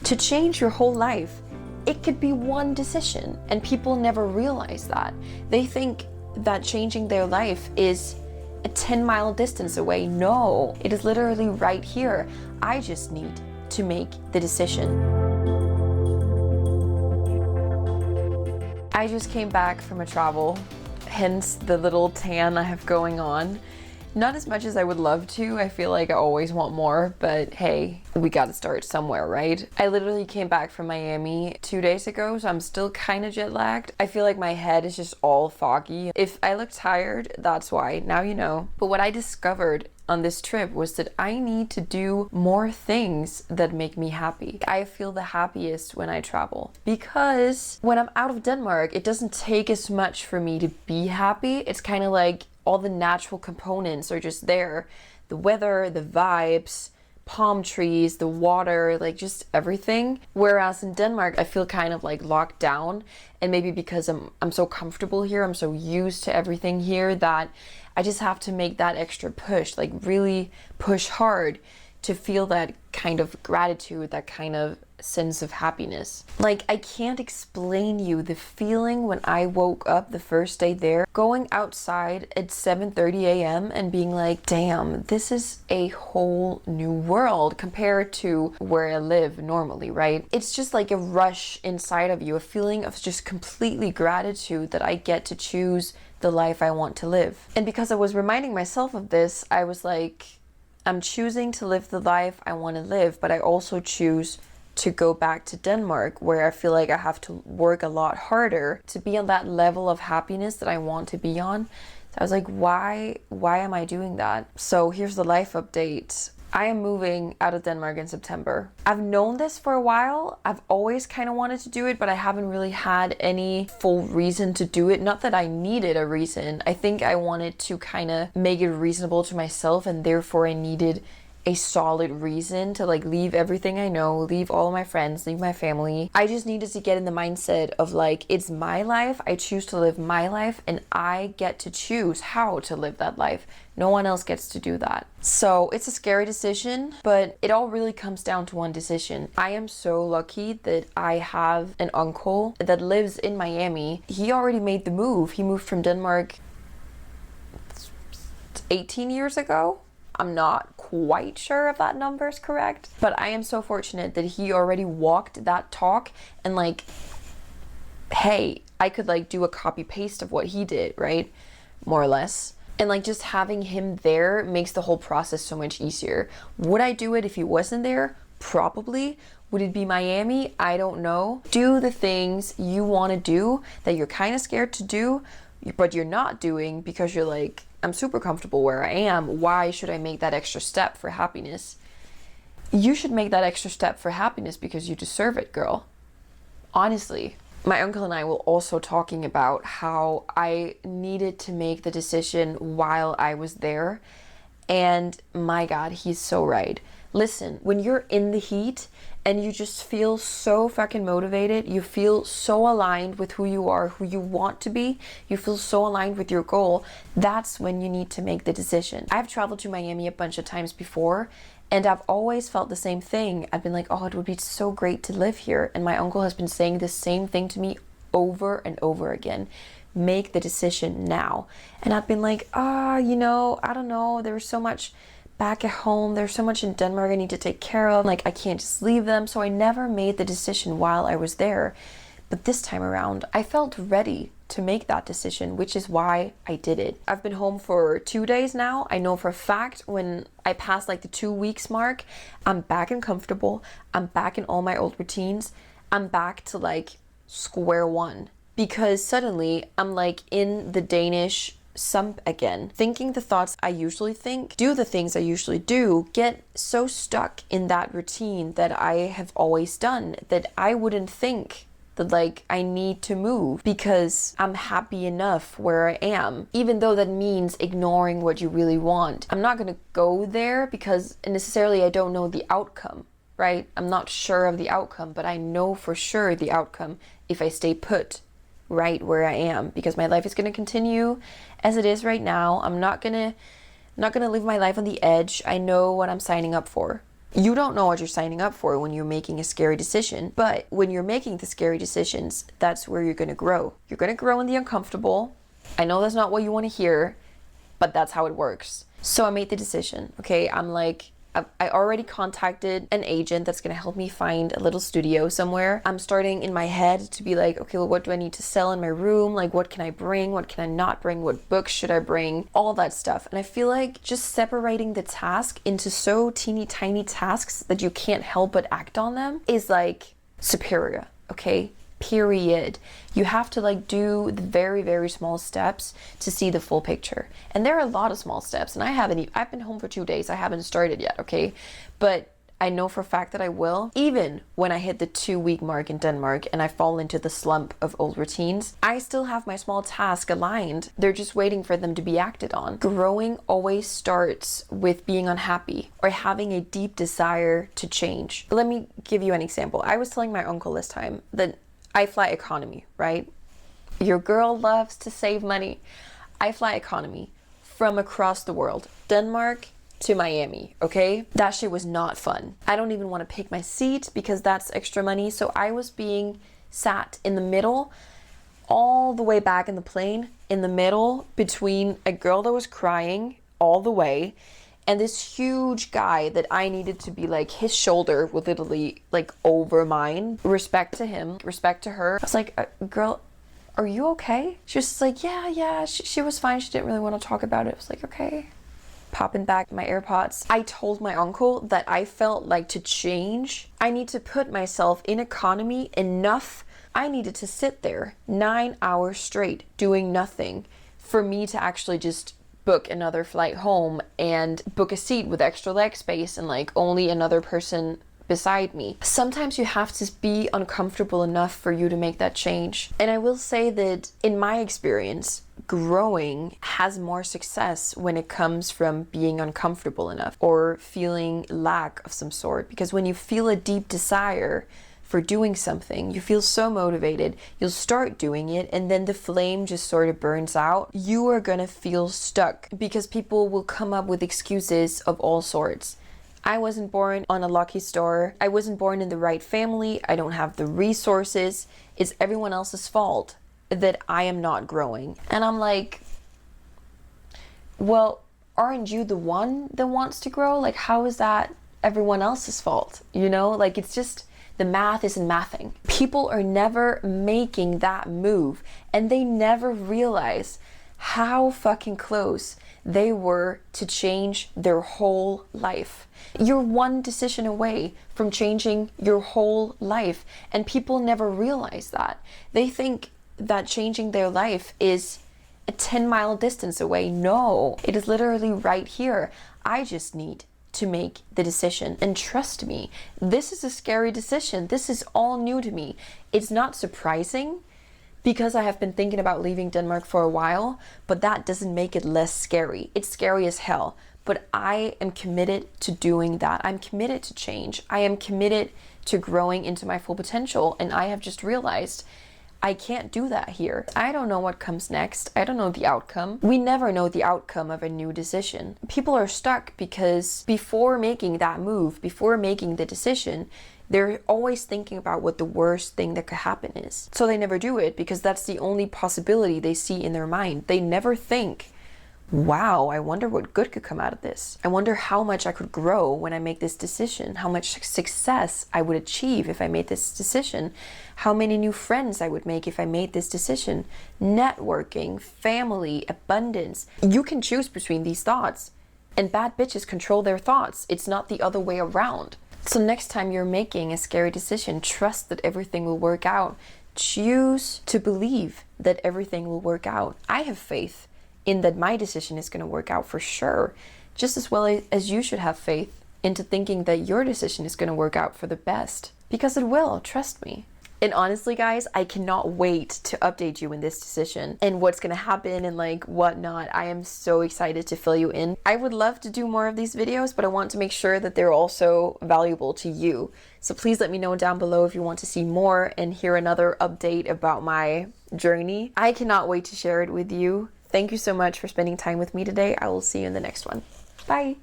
To change your whole life, it could be one decision, and people never realize that. They think that changing their life is a 10-mile distance away. No, it is literally right here. I just need to make the decision. I just came back from a travel, hence the little tan I have going on. Not as much as I would love to. I feel like I always want more, but hey, we gotta start somewhere, right? I literally came back from Miami 2 days ago, so I'm still kind of jet lagged. I feel like my head is just all foggy. If I look tired, that's why. Now you know. But what I discovered on this trip was that I need to do more things that make me happy. I feel the happiest when I travel, because when I'm out of Denmark, it doesn't take as much for me to be happy. It's kind of like all the natural components are just there. The weather, the vibes, palm trees, the water, like just everything. Whereas in Denmark, I feel kind of like locked down, and maybe because I'm so comfortable here, I'm so used to everything here that I just have to make that extra push, like really push hard to feel that kind of gratitude, that kind of sense of happiness. Like, I can't explain you the feeling when I woke up the first day there, going outside at 7:30 a.m. and being like, damn, this is a whole new world compared to where I live normally, right? It's just like a rush inside of you, a feeling of just completely gratitude that I get to choose the life I want to live. And because I was reminding myself of this, I was like, I'm choosing to live the life I want to live, but I also choose to go back to Denmark, where I feel like I have to work a lot harder to be on that level of happiness that I want to be on. So I was like, why am I doing that? So here's the life update. I am moving out of Denmark in September. I've known this for a while. I've always kind of wanted to do it, but I haven't really had any full reason to do it. Not that I needed a reason. I think I wanted to kind of make it reasonable to myself, and therefore I needed a solid reason to like leave everything I know, leave all of my friends, leave my family. I just needed to get in the mindset of like, it's my life, I choose to live my life, and I get to choose how to live that life. No one else gets to do that. So it's a scary decision, but it all really comes down to one decision. I am so lucky that I have an uncle that lives in Miami. He already made the move. He moved from Denmark 18 years ago. I'm not quite sure if that number is correct, but I am so fortunate that he already walked that talk, and like, hey, I could like do a copy paste of what he did, right? More or less. And like just having him there makes the whole process so much easier. Would I do it if he wasn't there? Probably. Would it be Miami? I don't know. Do the things you want to do that you're kind of scared to do, but you're not doing because you're like, I'm super comfortable where I am. Why should I make that extra step for happiness? You should make that extra step for happiness because you deserve it, girl. Honestly. My uncle and I were also talking about how I needed to make the decision while I was there. And my God, he's so right. Listen, when you're in the heat and you just feel so fucking motivated, you feel so aligned with who you are, who you want to be, you feel so aligned with your goal, that's when you need to make the decision. I've traveled to Miami a bunch of times before, and I've always felt the same thing. I've been like, oh, it would be so great to live here. And my uncle has been saying the same thing to me over and over again. Make the decision now. And I've been like, I don't know. There's so much back at home. There's so much in Denmark I need to take care of. Like, I can't just leave them. So I never made the decision while I was there. But this time around, I felt ready to make that decision, which is why I did it. I've been home for 2 days now. I know for a fact when I pass like the 2 weeks mark, I'm back and comfortable. I'm back in all my old routines. I'm back to like square one, because suddenly I'm like in the Danish sump again, thinking the thoughts I usually think, do the things I usually do, get so stuck in that routine that I have always done that I wouldn't think that like I need to move because I'm happy enough where I am, even though that means ignoring what you really want. I'm not gonna go there because necessarily I don't know the outcome, right? I'm not sure of the outcome, but I know for sure the outcome if I stay put right where I am, because my life is gonna continue as it is right now. I'm not gonna live my life on the edge. I know what I'm signing up for. You don't know what you're signing up for when you're making a scary decision, but when you're making the scary decisions, that's where you're going to grow. You're going to grow in the uncomfortable. I know that's not what you want to hear, but that's how it works. So I made the decision, okay? I'm like, I already contacted an agent that's gonna help me find a little studio somewhere. I'm starting in my head to be like, okay, well, what do I need to sell in my room? Like, what can I bring? What can I not bring? What books should I bring? All that stuff. And I feel like just separating the task into so teeny tiny tasks that you can't help but act on them is like superior, okay? Period. You have to like do the very, very small steps to see the full picture. And there are a lot of small steps, and I've been home for 2 days. I haven't started yet, okay? But I know for a fact that I will. Even when I hit the 2-week mark in Denmark and I fall into the slump of old routines, I still have my small task aligned. They're just waiting for them to be acted on. Growing always starts with being unhappy or having a deep desire to change. Let me give you an example. I was telling my uncle this time that I fly economy, right? Your girl loves to save money. I fly economy from across the world, Denmark to Miami, okay? That shit was not fun. I don't even want to pick my seat because that's extra money. So I was being sat in the middle, all the way back in the plane, in the middle between a girl that was crying all the way and this huge guy that I needed to be like, his shoulder was literally like over mine. Respect to him, respect to her. I was like, girl, are you okay? She was just like, yeah, she was fine. She didn't really want to talk about it. I was like, okay. Popping back my AirPods. I told my uncle that I felt like to change, I need to put myself in economy enough. I needed to sit there 9 hours straight doing nothing for me to actually just book another flight home and book a seat with extra leg space and like only another person beside me. Sometimes you have to be uncomfortable enough for you to make that change. And I will say that in my experience, growing has more success when it comes from being uncomfortable enough or feeling lack of some sort. Because when you feel a deep desire for doing something, you feel so motivated, you'll start doing it, and then the flame just sort of burns out. You are gonna feel stuck because people will come up with excuses of all sorts. I wasn't born on a lucky star. I wasn't born in the right family. I don't have the resources. It's everyone else's fault that I am not growing. And I'm like, well, aren't you the one that wants to grow? Like, how is that everyone else's fault? You know, like, it's just, the math isn't mathing. People are never making that move, and they never realize how fucking close they were to change their whole life. You're one decision away from changing your whole life, and people never realize that. They think that changing their life is a 10-mile distance away. No, it is literally right here. I just need to make the decision, and trust me, this is a scary decision. This is all new to me. It's not surprising because I have been thinking about leaving Denmark for a while, but that doesn't make it less scary. It's scary as hell, but I am committed to doing that. I'm committed to change. I am committed to growing into my full potential, and I have just realized I can't do that here. I don't know what comes next. I don't know the outcome. We never know the outcome of a new decision. People are stuck because before making that move, before making the decision, they're always thinking about what the worst thing that could happen is. So they never do it because that's the only possibility they see in their mind. They never think, wow, I wonder what good could come out of this. I wonder how much I could grow when I make this decision, how much success I would achieve if I made this decision, how many new friends I would make if I made this decision, networking, family, abundance. You can choose between these thoughts, and bad bitches control their thoughts. It's not the other way around. So next time you're making a scary decision, trust that everything will work out. Choose to believe that everything will work out. I have faith in that my decision is going to work out for sure, just as well as you should have faith into thinking that your decision is going to work out for the best, because it will, trust me. And honestly, guys, I cannot wait to update you in this decision and what's going to happen and like whatnot. I am so excited to fill you in. I would love to do more of these videos, but I want to make sure that they're also valuable to you. So please let me know down below if you want to see more and hear another update about my journey. I cannot wait to share it with you. Thank you so much for spending time with me today. I will see you in the next one. Bye.